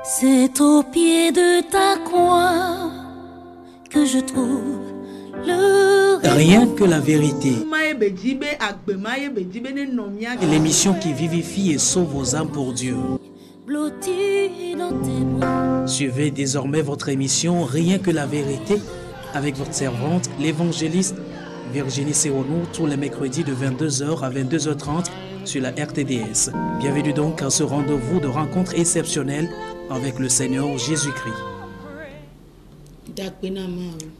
C'est au pied de ta croix que je trouve le Rien que la vérité. L'émission qui vivifie et sauve vos âmes pour Dieu. blotti dans tes bras. Suivez désormais votre émission Rien que la vérité avec votre servante, l'évangéliste Virginie Seronou, tous les mercredis de 22h à 22h30 sur la RTDS. Bienvenue donc à ce rendez-vous de rencontre exceptionnelle avec le Seigneur Jésus-Christ.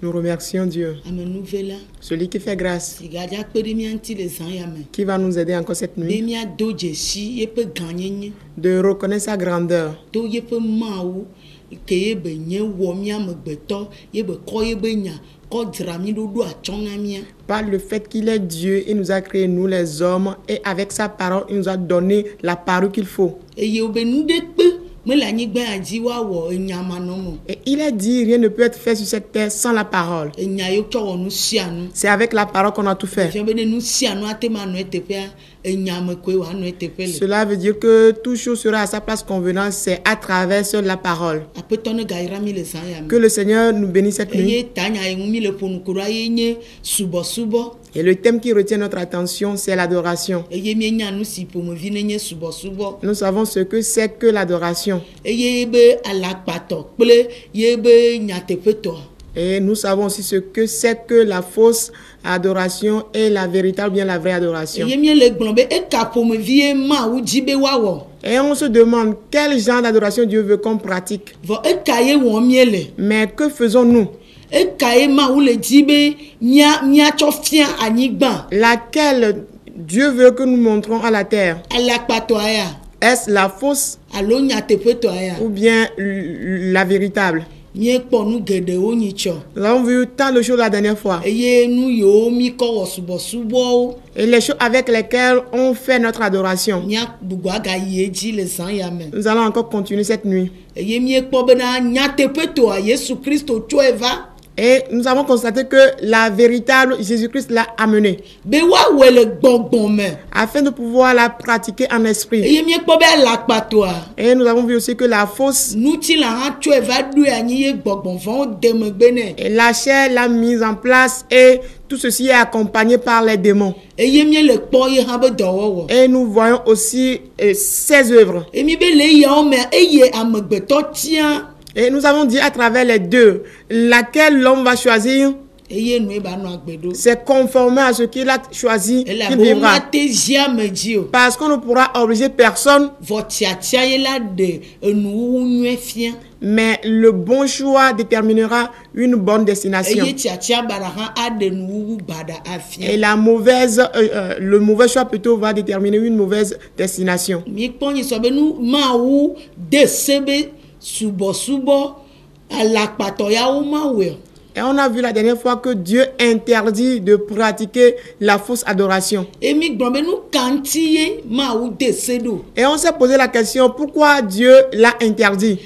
Nous remercions Dieu, celui qui fait grâce, qui va nous aider encore cette nuit de reconnaître sa grandeur, par le fait qu'il est Dieu et nous a créé nous les hommes, et avec sa parole il nous a donné la parole qu'il faut. Et il est dit, rien ne peut être fait sur cette terre sans la parole. C'est avec la parole qu'on a tout fait. Cela veut dire que toute chose sera à sa place convenante, c'est à travers seule la parole. Que le Seigneur nous bénisse cette nuit. Et le thème qui retient notre attention, c'est l'adoration. Nous savons ce que c'est que l'adoration. Et nous savons aussi ce que c'est que la fausse adoration et la véritable, bien la vraie adoration. Et on se demande quel genre d'adoration Dieu veut qu'on pratique. Mais que faisons-nous? Laquelle Dieu veut que nous montrons à la terre? Est-ce la fausse ou bien la véritable? Nous avons vu tant de choses la dernière fois. Et les choses avec lesquelles on fait notre adoration. Nous allons encore continuer cette nuit. Et nous avons constaté que la véritable Jésus-Christ l'a amené afin de pouvoir la pratiquer en esprit. Et nous avons vu aussi que la fausse, et la chair l'a mise en place, et tout ceci est accompagné par les démons. Et nous voyons aussi ses œuvres. Et nous avons dit à travers les deux, laquelle l'homme va choisir, c'est conforme à ce qu'il a choisi qu'il vivra. Parce qu'on ne pourra obliger personne. Mais le bon choix déterminera une bonne destination. Et la mauvaise, le mauvais choix plutôt va déterminer une mauvaise destination. Et on a vu la dernière fois que Dieu interdit de pratiquer la fausse adoration. Et on s'est posé la question, pourquoi Dieu l'a interdit?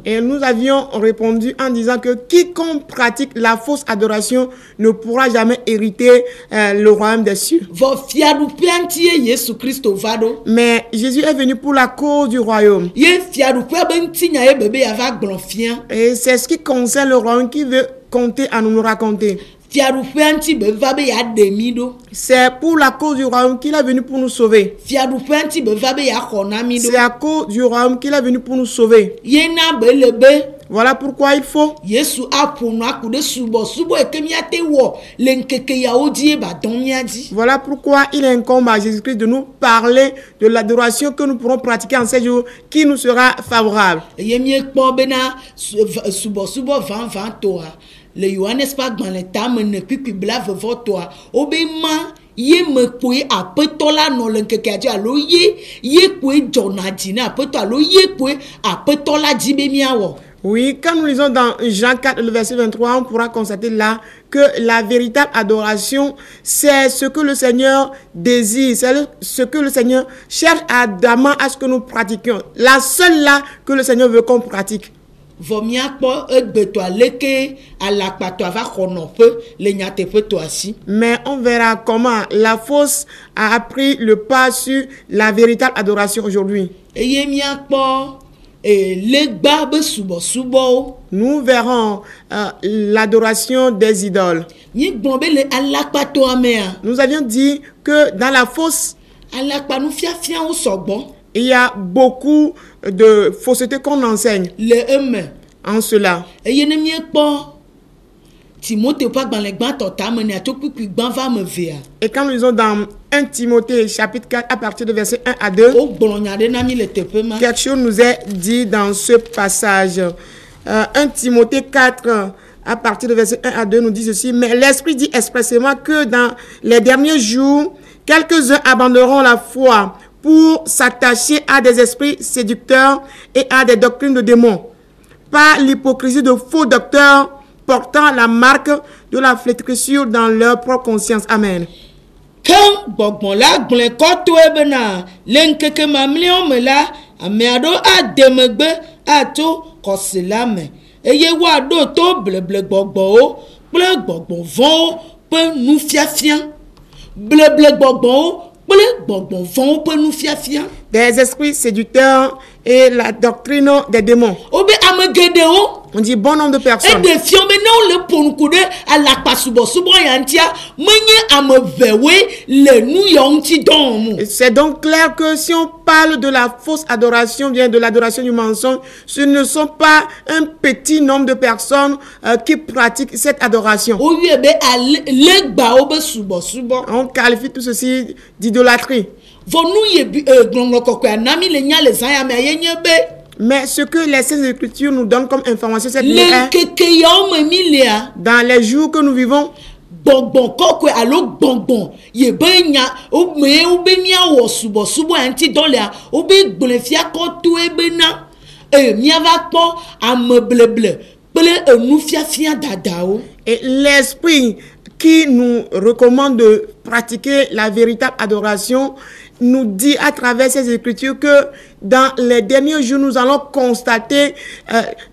Et nous avions répondu en disant que quiconque pratique la fausse adoration ne pourra jamais hériter le royaume des cieux. Mais Jésus est venu pour la cause du royaume. Et c'est ce qui concerne le royaume qui veut compter à nous raconter. C'est pour la cause du royaume qu'il est venu pour nous sauver. C'est à cause du royaume qu'il est venu pour nous sauver. Voilà pourquoi il faut. Voilà pourquoi il incombe à Jésus-Christ de nous parler de l'adoration que nous pourrons pratiquer en ces jours qui nous sera favorable. Le Johannes pas dans les tames ne pipi blave votre obéma ye me pouvez apetola non le keke alo ye pouvez jonadina apeto alo ye pouvez apetola dibemiawo. Oui, quand nous lisons dans Jean 4, le verset 23, on pourra constater là que la véritable adoration, c'est ce que le Seigneur désire, c'est ce que le Seigneur cherche ardemment à ce que nous pratiquions. La seule là que le Seigneur veut qu'on pratique. Vomiakpo egbeto aleke alakpato ava konope le nyatepe to asi. Mais on verra comment la fausse a pris le pas sur la véritable adoration aujourd'hui. Eye miakpo legba be subo subo. Nous verrons l'adoration des idoles. Ni gbonbe le alakpato amea. Nous avions dit que dans la fausse, Alakpa nu fiafia o sogbo. il y a beaucoup de fausseté qu'on enseigne Le eme. en cela. Eye ne miekpo Timothée pas gban le gban tota me ne atokpikpi gban va me vea. Et quand nous lisons dans 1 Timothée chapitre 4 à partir de verset 1 à 2, O gbolonya de na mi le tepe ma. quelque chose nous est dit dans ce passage. 1 Timothée 4 à partir de verset 1 à 2 nous dit ceci. Mais l'Esprit dit expressément que dans les derniers jours, quelques-uns abandonneront la foi pour s'attacher à des esprits séducteurs et à des doctrines de démons, par l'hypocrisie de faux docteurs portant la marque de la flétrissure dans leur propre conscience. Amen. Quand bogbon la gble koto ebena lenkeke mamlion me la ameado ademegbe ato koselame eye wa do to bleble gbogbo o ple gbogbon von pe nu fiafian bleble gbogbo o ple gbogbon von pe nu fiafian Des esprits séducteurs et la doctrine des démons. obe amegede o. On dit bon nombre de Et personnes. des fions maintenant le ponkude à la pasubo subo yantia menye amevewe le nu yonti don. C'est donc clair que si on parle de la fausse adoration, bien de l'adoration du mensonge, ce ne sont pas un petit nombre de personnes qui pratiquent cette adoration. O yebe a legba obe subo subo. On qualifie tout ceci d'idolâtrie. Vonu yebi glongo kokwa nami le nya le zaya me ayenye be. Mais ce que les Saintes Écritures nous donnent comme information, c'est Le que keke ya me milia. dans les jours que nous vivons, Bonbon kokwe alo bonbon yebe nya o me obe nya wo subo subo anti dolia obe gblefia kotu ebe na miava kpo amebleble pele enu fiafia dadao. et l'Esprit qui nous recommande de pratiquer la véritable adoration nous dit à travers ces Écritures que dans les derniers jours, nous allons constater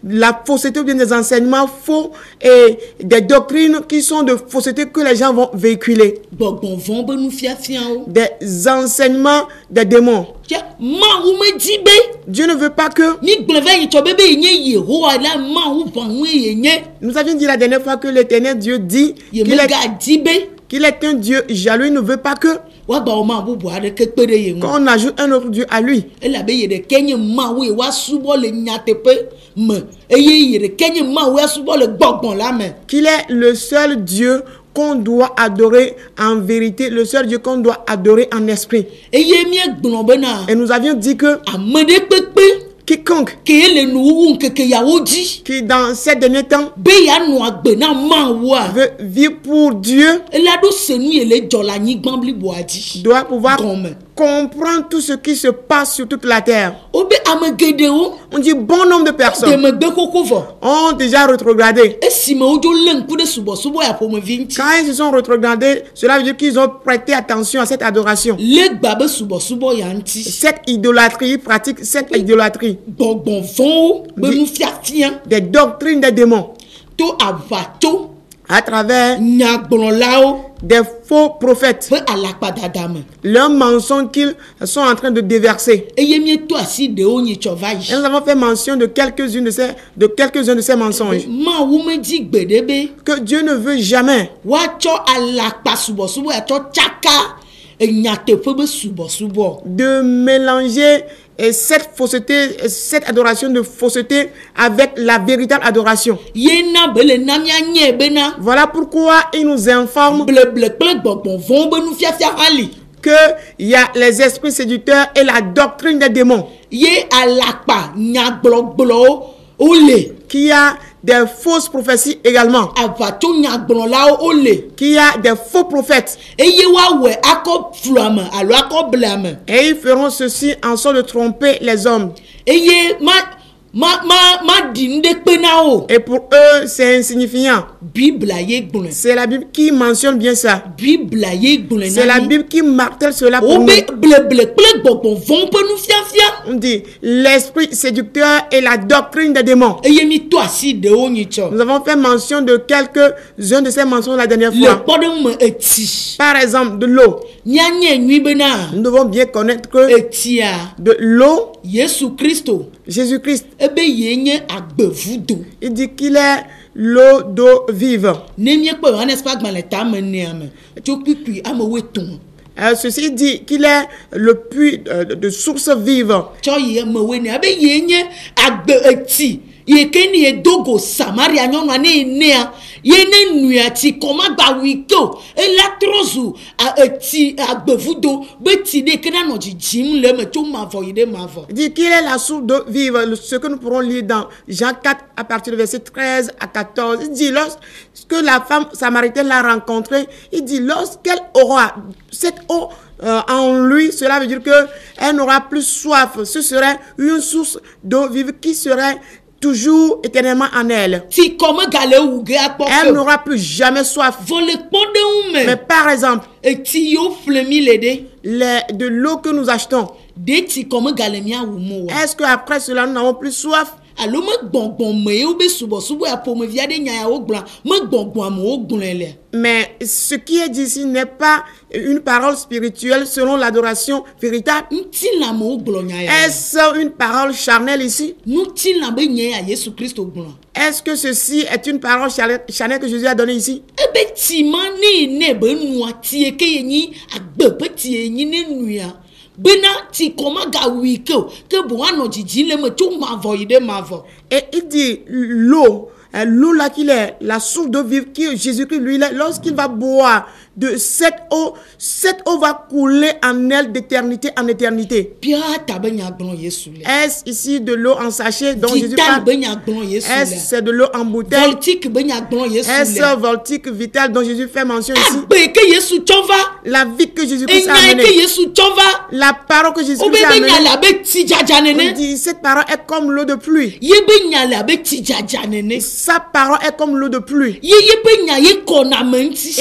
la fausseté ou bien des enseignements faux et des doctrines qui sont de fausseté que les gens vont véhiculer. Bonbon von be nu fiafia o. Des enseignements des démons. Tia ma ou me dibe Dieu ne veut pas que... ni gleve yi to bebe yenye Yehowa la ma ou vanwe yenye Nous avions dit la dernière fois que l'Éternel Dieu dit ye qu'il me est, ga dibe qu'il est un Dieu jaloux. Il ne veut pas que wa ba o ma bubu ade ke pere ye ngo qu'on ajoute un autre Dieu à lui. ela be ye de kenye ma ou e wa subo le nyatepe me eye ye de kenye ma ou e subo le gbogbon la me Qu'il est le seul Dieu qu'on doit adorer en vérité, le seul Dieu qu'on doit adorer en esprit. eye mi gbon be na Et nous avions dit que amede pepe quiconque ke le nu wu nkeke ya oji qui dans ces derniers temps be ya nu agbe na ma ou a veut vivre pour Dieu ela do senu ye le jola nyi gbambli boadi doit pouvoir Gomme. comprendre tout ce qui se passe sur toute la terre. obe amegede o On dit bon nombre de de personnes me gbe koko vo ont déjà rétrogradé. esime ojo le nku de subo subo ya pomo vinti Quand ils se sont rétrogradés, cela veut dire qu'ils ont prêté attention à cette adoration. le gba be subo ya nti Cette idolâtrie, ils pratiquent cette idolâtrie. gbọ̀ngbọ̀n fún be Di- nu fiafian Des doctrines des démons to avato à travers nyagbọ̀nlawo des faux prophètes. pe alakpa dada me Leurs mensonges qu'ils sont en train de déverser. eye mi to asi de o nyi tsɔva Et yi nous avons fait mention de quelques-uns de ces mensonges. ma wo me di gbede be Que Dieu ne veut jamais woatsɔ alakpa subɔsubɔ yatsɔ tsaka enyateƒe be subɔsubɔ de mélanger cette fausseté, cette adoration de fausseté avec la véritable adoration. yena be le na mianye bena Voilà pourquoi il nous informe bleble kple gbɔgbɔn vɔn be nufiafia hã li qu'il y a les esprits séducteurs et la doctrine des démons. ye alakpa nyagblɔgblɔwo wole Qu'il y a des fausses prophéties également. avato nyagblɔlawo wole Qu'il y a des faux prophètes. eye woawɔe akɔ fluame alo akɔ bleame Et ils feront ceci en sorte de tromper les hommes. eye ma di nu ɖe kpe na wo Et pour eux, c'est insignifiant. bibla ye gblɔe C'est la Bible qui mentionne bien ça. bibla ye C'est la Bible qui martèle cela pour nous. On dit l'esprit séducteur et la doctrine des démons. Nous avons fait mention de quelques-uns de ces mentions la dernière fois. Par exemple, de l'eau. Nous devons bien connaître que de l'eau, Jésus-Christ, il dit qu'il est l'eau d'eau vive. Ceci dit qu'il est le puits de source vive. Dogo Samaria nyɔnua ne nea ye ne nua ti kɔma gba wiko ela trozu ti agbevudo be ti de kena no jim le me to mavo ide mavo. Dit qu'il est la source d'eau vive, ce que nous pourrons lire dans Jean 4 à partir du verset 13 à 14. Il dit lorsque la femme samaritaine l'a rencontré, il dit lorsqu'elle aura cette eau en lui, cela veut dire que elle n'aura plus soif. Ce serait une source d'eau vive qui serait toujours éternellement en elle. Elle n'aura plus jamais soif. Mais par exemple, de l'eau que nous achetons, est-ce qu'après cela nous n'avons plus soif? Mais ce qui est dit ici n'est pas une parole spirituelle selon l'adoration véritable. Est-ce une parole charnelle ici? Est-ce que ceci est une parole charnelle que Jésus a donnée ici? Et il dit l'eau là qu'il est, la source d'eau vive qui Jésus-Christ lui est, lorsqu'il va boire de cette eau va couler en elle d'éternité en éternité. Est-ce ici de l'eau en sachet dont Jésus parle? Est-ce c'est de l'eau en bouteille? Est-ce voltique, vital dont Jésus fait mention ici? La vie que Jésus-Christ a amenée. La parole que Jésus-Christ a amenée. On dit cette parole est comme l'eau de pluie. Sa parole est comme l'eau de pluie. Et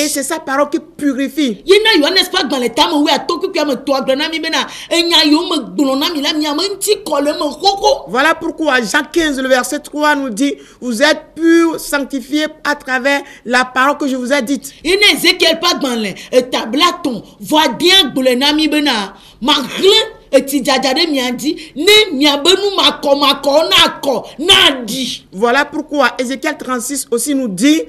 c'est sa parole qui purifie. Voilà pourquoi Jean 15, le verset 3 nous dit, vous êtes purs, sanctifiés à travers la parole que je vous ai dite. Voilà pourquoi Ézéchiel 36 aussi nous dit,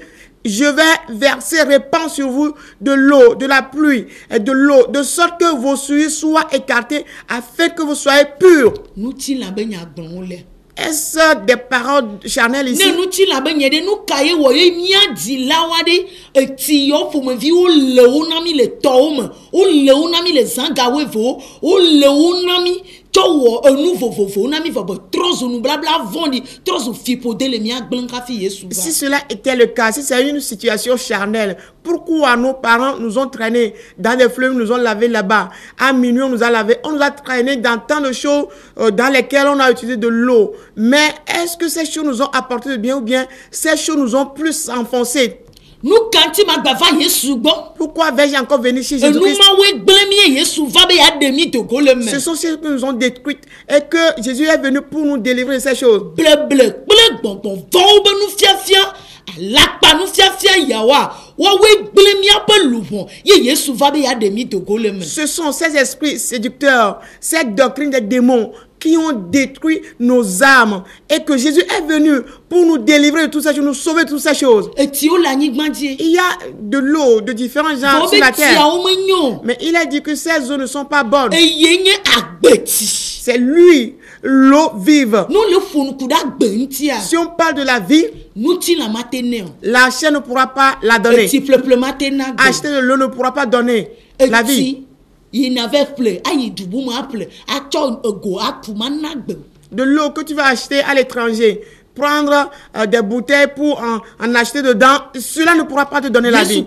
je vais verser, répandre sur vous de l'eau, de la pluie et de l'eau, de sorte que vos souillures soient écartées, afin que vous soyez purs. Est-ce des paroles charnelles ici? Si cela était le cas, si c'est une situation charnelle, pourquoi nos parents nous ont traînés dans les fleuves, nous ont lavé là-bas? À minuit, on nous a lavé, on nous a traînés dans tant de choses dans lesquelles on a utilisé de l'eau. Mais est-ce que ces choses nous ont apporté de bien ou bien ces choses nous ont plus enfoncés? Pourquoi vais-je encore venir chez Jésus-Christ? Ce sont ceux que nous ont détruites et que Jésus est venu pour nous délivrer de ces choses. Ce sont ces esprits séducteurs, cette doctrine des démons qui ont détruit nos âmes et que Jésus est venu pour nous délivrer de tout ça, nous sauver de toutes ces choses. Il y a de l'eau de différents genres sur la terre, mais il a dit que ces eaux ne sont pas bonnes. C'est lui, l'eau vive. Si on parle de la vie, la chair ne pourra pas la donner. Acheter de l'eau ne pourra pas donner la vie. De l'eau que tu vas acheter à l'étranger, prendre des bouteilles pour en acheter dedans, cela ne pourra pas te donner la vie.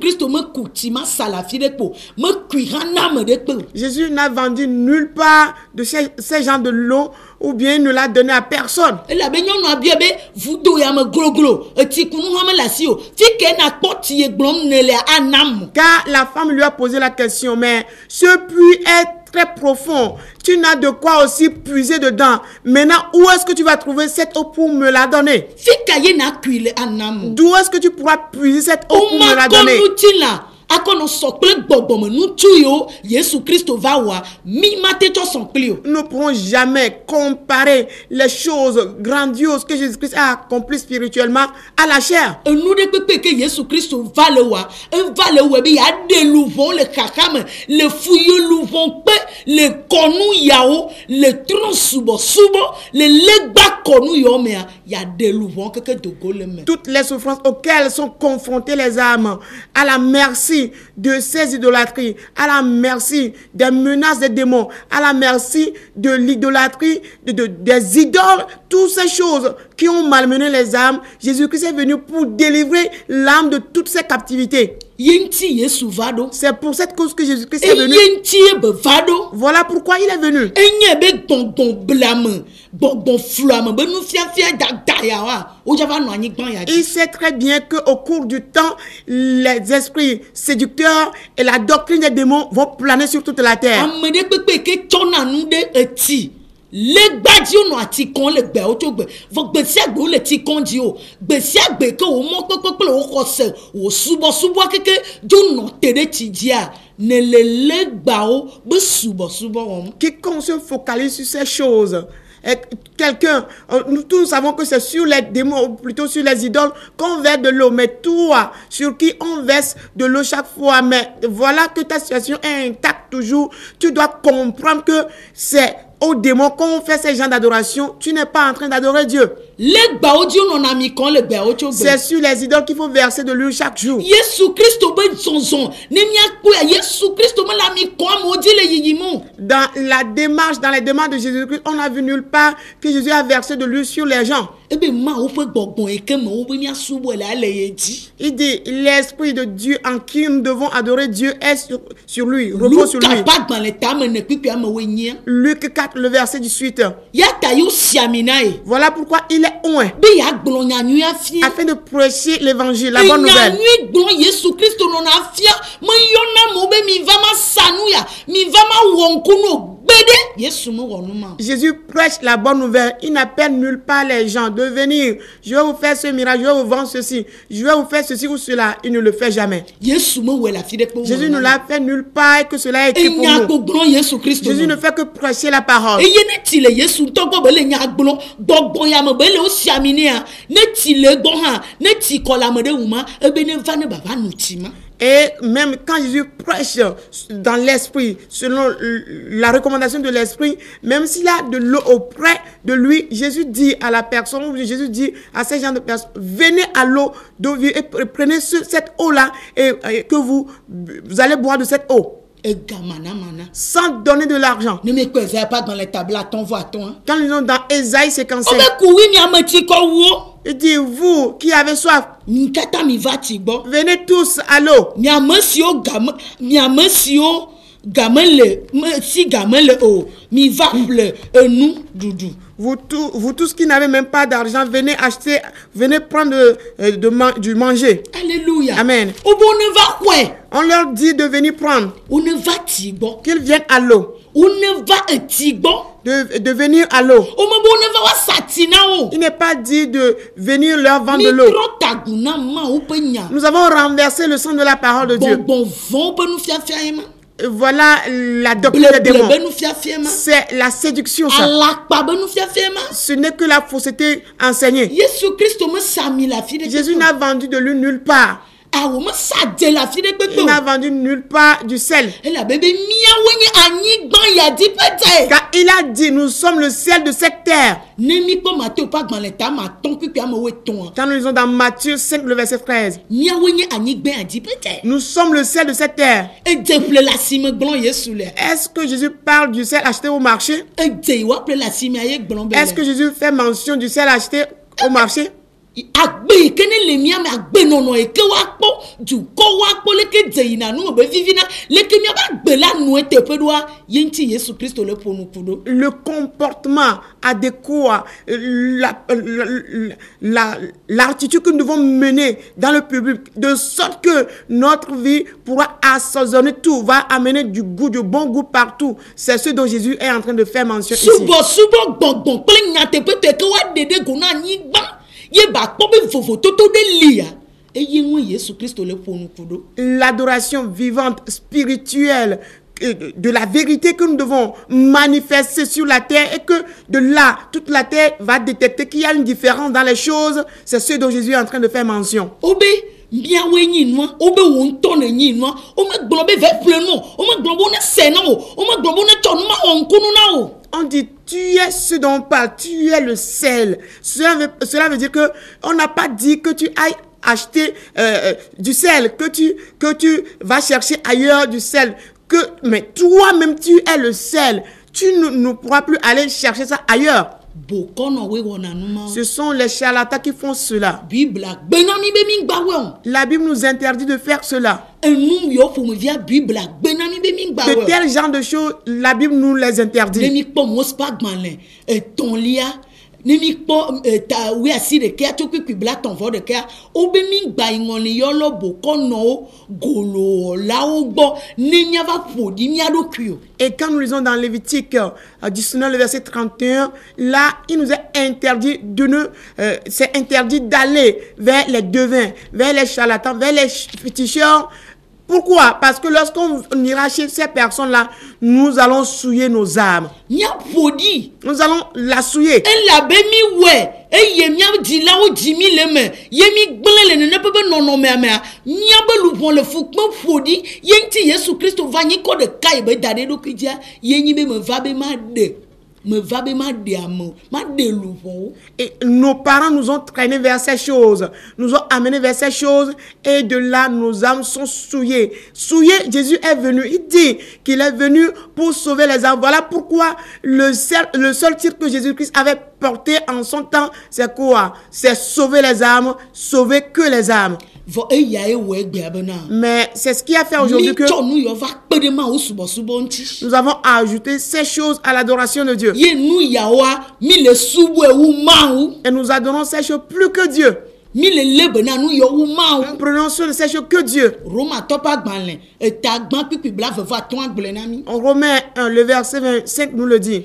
Jésus n'a vendu nulle part de ces genres de l'eau ou bien il ne l'a donné à personne. Et la beignon a bien vous deux ya me gros ti kunu ha me la si o fi ke na porti ye glom ne le anam. Car la femme lui a posé la question, mais ce puits est très profond. Tu n'as de quoi aussi puiser dedans. Maintenant, où est-ce que tu vas trouver cette eau pour me la donner? Fi ka ye na kuile anam. D'où est-ce que tu pourras puiser cette eau pour me la donner? Akono sokle bobo nu tuyo Yesu Christo va wa mi mate to sonklio. Nous ne pourrons jamais comparer les choses grandioses que Jésus-Christ a accomplies spirituellement à la chair. Nous de pepe que Yesu Christo va le wa bi ya de louvon le kakame le fouilleux louvon pe le konu yao le tron subo le legba konu yo me ya de louvon que de gole me. Toutes les souffrances auxquelles sont confrontées les âmes, à la merci de ces idolâtries, à la merci des menaces des démons, à la merci de l'idolâtrie des idoles, toutes ces choses qui ont malmené les âmes, Jésus-Christ est venu pour délivrer l'âme de toutes ces captivités. C'est pour cette cause que Jésus-Christ est venu. Voilà pourquoi il est venu. Il sait très bien qu'au cours du temps, les esprits séducteurs et la doctrine des démons vont planer sur toute la terre. Le gbadzi no ati kon le gbe o to gbe vo gbesi agbe o le ti kon di o gbesi agbe ke o mo pepepe o ko se o subo keke jo no tere ti dia ne le gba o be subo on. Quiconque se focalise sur ces choses, quelqu'un, nous tous savons que c'est sur les démons, ou plutôt sur les idoles, qu'on verse de l'eau. Mais toi, sur qui on verse de l'eau chaque fois, mais voilà que ta situation est intacte toujours. Tu dois comprendre que c'est aux démons qu'on fait ces gens d'adoration. Tu n'es pas en train d'adorer Dieu. C'est sur les idoles qu'il faut verser de l'huile chaque jour. Dans la démarche, dans les demandes de Jésus-Christ, on n'a vu nulle part que Jésus a versé de l'huile sur les gens. Il dit, l'Esprit de Dieu en qui nous devons adorer Dieu est sur lui, repose sur lui. Luc 4, le verset 18. Voilà pourquoi il est oint, afin de prêcher l'évangile, la bonne nouvelle. Jésus prêche la bonne nouvelle. Il n'appelle nulle part les gens de venir. Je vais vous faire ce miracle, je vais vous vendre ceci, je vais vous faire ceci ou cela. Il ne le fait jamais. Jésus ne l'a fait nulle part et que cela est écrit pour nous. Jésus ne fait que prêcher la parole. Et même quand Jésus prêche dans l'esprit, selon la recommandation de l'esprit, même s'il a de l'eau auprès de lui, Jésus dit à la personne, Jésus dit à ces gens de personnes, venez à l'eau d'eau vive et prenez cette eau-là et que vous allez boire de cette eau. Sans donner de l'argent. Ne me causez pas dans les tables, Quand ils sont dans Ésaïe 55, il dit, vous qui avez soif, venez tous à l'eau. Vous tous qui n'avez même pas d'argent, venez acheter, venez prendre du manger. Alléluia. Amen. On leur dit de venir prendre. Qu'ils viennent à l'eau. De venir à l'eau. Il n'est pas dit de venir leur vendre de l'eau. Nous avons renversé le sens de la parole de Dieu. Voilà la doctrine des démons. C'est la séduction, ça. Ce n'est que la fausseté enseignée. Jésus n'a vendu de l'huile nulle part. Il n'a vendu nulle part du sel. Car il a dit, nous sommes le sel de cette terre. Quand nous lisons dans Matthieu 5, le verset 13. Nous sommes le sel de cette terre. Est-ce que Jésus parle du sel acheté au marché? Est-ce que Jésus fait mention du sel acheté au marché? agbe kene le mia me agbe nono e ke wa kpo du ko wa kpo le ke zeina nu be vivina le ke mia ba gbe la nu ete pedwa yenti Yesu Christo le ponu kudo. Le comportement adéquat, l'attitude que nous devons mener dans le public, de sorte que notre vie pourra assaisonner tout, va amener du goût, du bon goût partout. C'est ce dont Jésus est en train de faire mention ici. Subo bon ple nyate pete ke wa dede gona nyi gba ye ba kpo be fofo toto de lia. L'adoration vivante, spirituelle, de la vérité que nous devons manifester sur la terre et que de là, toute la terre va détecter qu'il y a une différence dans les choses. C'est ce dont Jésus est en train de faire mention. Bien oui ni noa obe won ton ni noa o me globe ve pleno o me globe ne sena o me globe ne ton ma on kunu na o. On dit tu es ce dont on parle, tu es le sel. Cela veut dire que on n'a pas dit que tu ailles acheter du sel, que tu vas chercher ailleurs du sel, mais toi-même tu es le sel. Tu ne pourras plus aller chercher ça ailleurs. Ce sont les charlatans qui font cela. La Bible nous interdit de faire cela. De tels genres de choses, la Bible nous les interdit. Nimi po ta we asire ke atoku kwibla tonvo de ke obe mi gba ingon le yolo boko no golo la ogbo ni va podi mi adokio. Et quand nous lisons dans Lévitique 19 le verset 31, là il nous est interdit c'est interdit d'aller vers les devins, vers les charlatans, vers les féticheurs. Pourquoi? Parce que lorsqu'on ira chez ces personnes-là, nous allons souiller nos âmes. Nous allons la souiller. Et nos parents nous ont traînés vers ces choses, nous ont amenés vers ces choses, et de là nos âmes sont souillées. Souillées, Jésus est venu, il dit qu'il est venu pour sauver les âmes. Voilà pourquoi le seul titre que Jésus-Christ avait porté en son temps, c'est quoi? C'est sauver les âmes, sauver que les âmes. Mais c'est ce qui a fait aujourd'hui que nous avons ajouté ces choses à l'adoration de Dieu. Et nous adorons ces choses plus que Dieu. Nous prenons sur ces choses que Dieu. En Romains 1, le verset 25 nous le dit.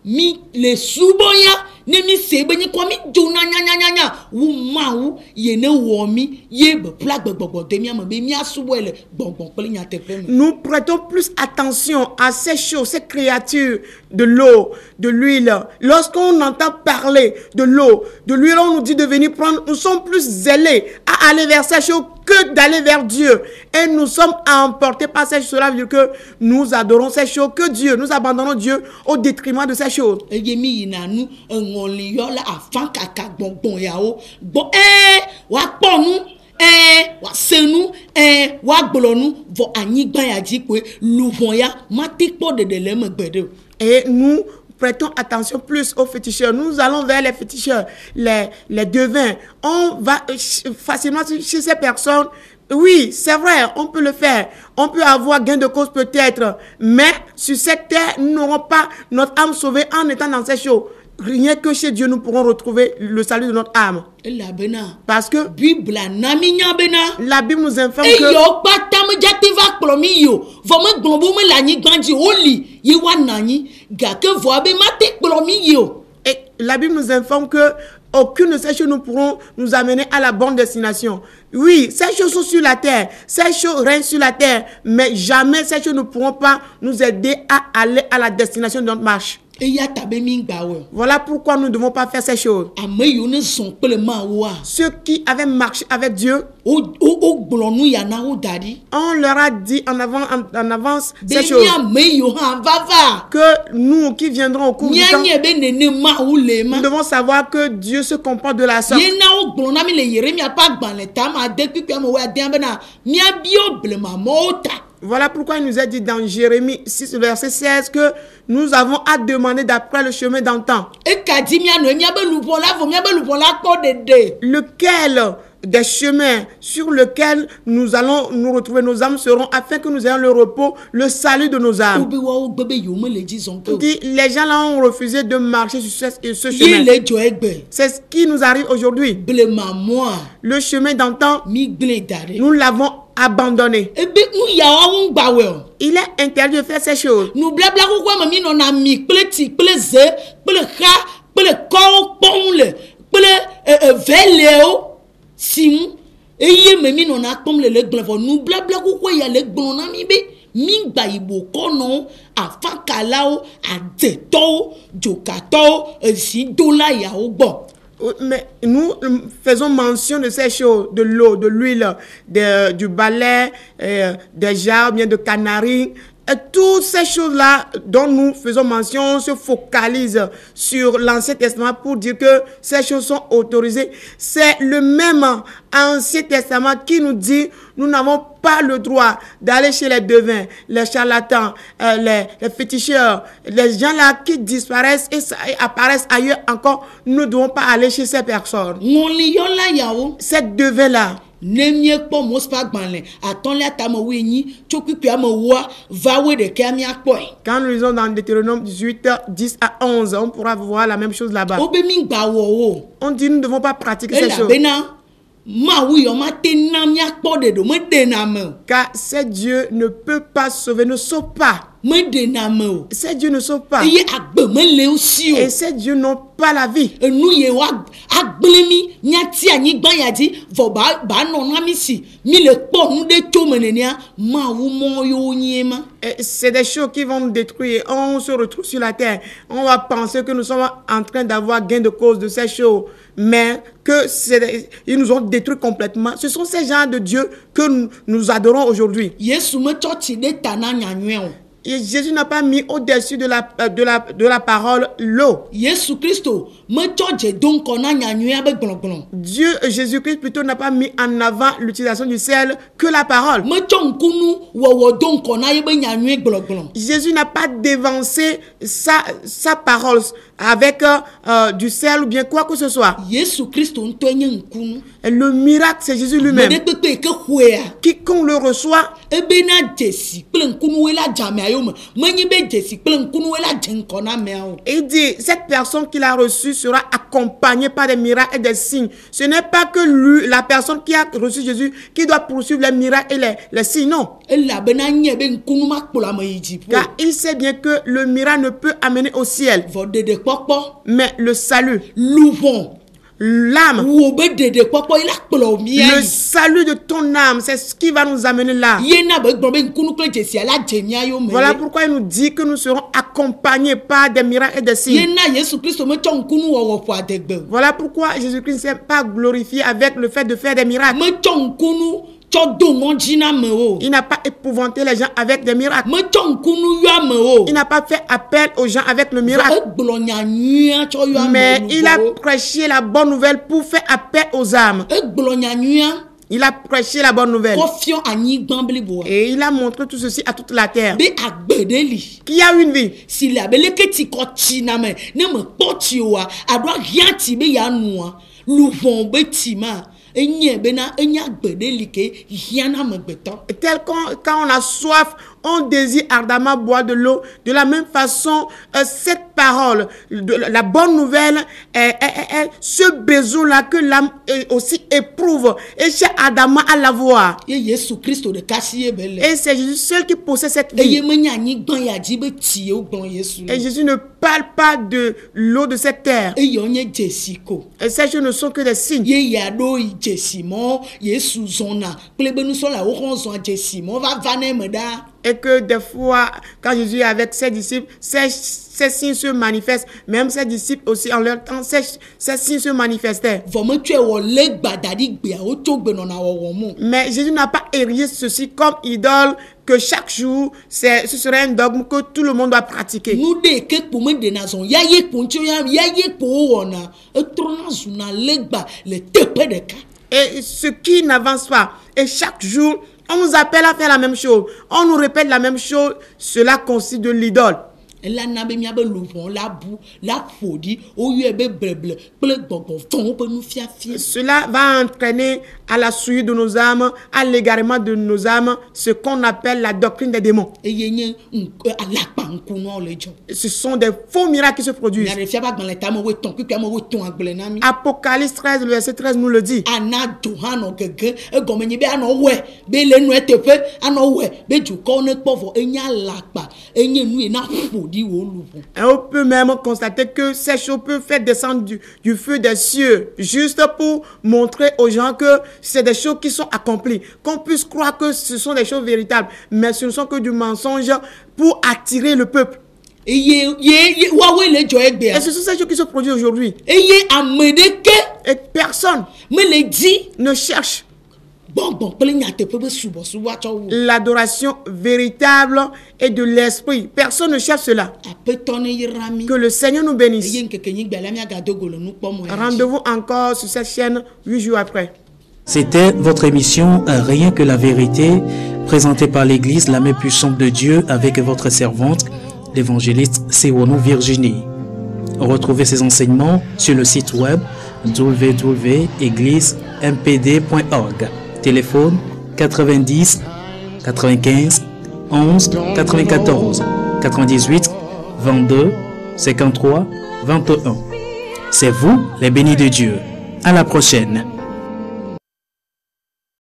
Mi le suboya ne mi sebe ni kwa mi jona nya wu ma wu ye ne wo mi ye be plak gbogbo de mi am be mi asubo ele gbogbo pele nya te pe. Nous prêtons plus attention à ces choses, ces créatures de l'eau, de l'huile. Lorsqu'on entend parler de l'eau, de l'huile, on nous dit de venir prendre. Nous sommes plus zélés à aller vers ces choses que d'aller vers Dieu. Et nous sommes emportés par ces choses. Cela veut dire que nous adorons ces choses que Dieu. Nous abandonnons Dieu au détriment de ces choses. Et nous prêtons attention plus aux féticheurs. Nous allons vers les féticheurs, les devins. On va facilement chez ces personnes. Oui, c'est vrai, on peut le faire. On peut avoir gain de cause peut-être. Mais sur cette terre, nous n'aurons pas notre âme sauvée en étant dans ces choses. Rien que chez Dieu, nous pourrons retrouver le salut de notre âme. Parce que la Bible nous informe que et la Bible nous informe que aucune de ces choses nous pourront nous amener à la bonne destination. Oui, ces choses sont sur la terre, ces choses règnent sur la terre, mais jamais ces choses ne pourront pas nous aider à aller à la destination de notre marche. Voilà pourquoi nous ne devons pas faire ces choses. Ceux qui avaient marché avec Dieu, on leur a dit en avance ces choses. Que nous qui viendrons au cours du temps, nous devons savoir que Dieu se comporte de la sorte. Voilà pourquoi il nous a dit dans Jérémie 6, verset 16, que nous avons à demander d'après le chemin d'antan. Lequel des chemins sur lesquels nous allons nous retrouver, nos âmes seront, afin que nous ayons le repos, le salut de nos âmes. On dit, les gens là ont refusé de marcher sur ce chemin. C'est ce qui nous arrive aujourd'hui. Le chemin d'antan, nous l'avons abandonné. Il est interdit de faire ces choses. Sim eye memi no na tom le gblefo nu blabla kokko ya le gbon na mi be mi gba ibo kono afakalao adeto jokato si dola ya ogbo. Mais nous faisons mention de ces choses, de l'eau, de l'huile, du balai, des jars, bien de canaries. Et toutes ces choses-là dont nous faisons mention se focalisent sur l'Ancien Testament pour dire que ces choses sont autorisées. C'est le même Ancien Testament qui nous dit nous n'avons pas le droit d'aller chez les devins, les charlatans, les féticheurs, les gens là qui disparaissent et apparaissent ailleurs encore. Nous ne devons pas aller chez ces personnes. Ces devins-là. Quand nous lisons dans Deutéronome 18, 10 à 11, on pourra voir la même chose là-bas. On dit nous ne devons pas pratiquer ces choses. Car ces dieux ne peut pas sauver, ne sauve pas. Ces dieux ne sauvent pas. Et ces dieux n'ont pas la vie. Et c'est des choses qui vont nous détruire. On se retrouve sur la terre. On va penser que nous sommes en train d'avoir gain de cause de ces choses. Mais que ils nous ont détruits complètement. Ce sont ces gens de Dieu que nous adorons aujourd'hui. Et Jésus n'a pas mis au-dessus de la parole l'eau. Dieu, Jésus-Christ, plutôt n'a pas mis en avant l'utilisation du sel que la parole. Jésus n'a pas dévancé sa parole avec du sel ou bien quoi que ce soit. Et le miracle, c'est Jésus lui-même. Quiconque le reçoit, il dit, cette personne qui l'a reçu sera accompagnée par des miracles et des signes. Ce n'est pas que lui, la personne qui a reçu Jésus, qui doit poursuivre les miracles et les signes, non. Car il sait bien que le miracle ne peut amener au ciel. Mais le salut, l'âme, le salut de ton âme, c'est ce qui va nous amener là. Voilà pourquoi il nous dit que nous serons accompagnés par des miracles et des signes. Voilà pourquoi Jésus-Christ ne s'est pas glorifié avec le fait de faire des miracles. Il n'a pas épouvanté les gens avec des miracles. Il n'a pas fait appel aux gens avec le miracle. Mais il a prêché la bonne nouvelle pour faire appel aux âmes. Il a prêché la bonne nouvelle. Et il a montré tout ceci à toute la terre. Qui a une vie. Tel quand on a soif, on désire ardemment boire de l'eau. De la même façon, cette parole, la bonne nouvelle, ce besoin-là que l'âme aussi éprouve, et cherche ardemment à l'avoir. Et c'est Jésus seul qui possède cette vie. Et Jésus ne parle pas de l'eau de cette terre. Et ces choses ne sont que des signes. Et que des fois, quand Jésus est avec ses disciples, ces signes se manifestent. Même ses disciples aussi, en leur temps, ces signes se manifestaient. Mais Jésus n'a pas érigé ceci comme idole, que chaque jour, ce serait un dogme que tout le monde doit pratiquer. Et ce qui n'avance pas, et chaque jour, On nous appelle à faire la même chose. On nous répète la même chose. Cela consiste de l'idole. La nabe miabe louvon la bou la fodi o yebe bleble ple gbogbo ton peut nous fier. Cela va entraîner à la souillure de nos âmes, à l'égarement de nos âmes, ce qu'on appelle la doctrine des démons. Ce sont des faux miracles qui se produisent. Apocalypse 13, le verset 13 nous le dit. Et on peut même constater que ces choses peuvent faire descendre du feu des cieux, juste pour montrer aux gens que c'est des choses qui sont accomplies, qu'on puisse croire que ce sont des choses véritables, mais ce ne sont que du mensonge pour attirer le peuple. Et ce sont ces choses qui se produisent aujourd'hui. Et personne ne cherche l'adoration véritable et de l'esprit. Personne ne cherche cela. Que le Seigneur nous bénisse. Rendez-vous encore sur cette chaîne 8 jours après. C'était votre émission Rien que la vérité, présentée par l'église La Main Puissante de Dieu avec votre servante, l'évangéliste Sewono Virginie. Retrouvez ces enseignements sur le site web www.égliseMPD.org. Téléphone 90 95 11 94 98 22 53 21. C'est vous les bénis de Dieu. À la prochaine.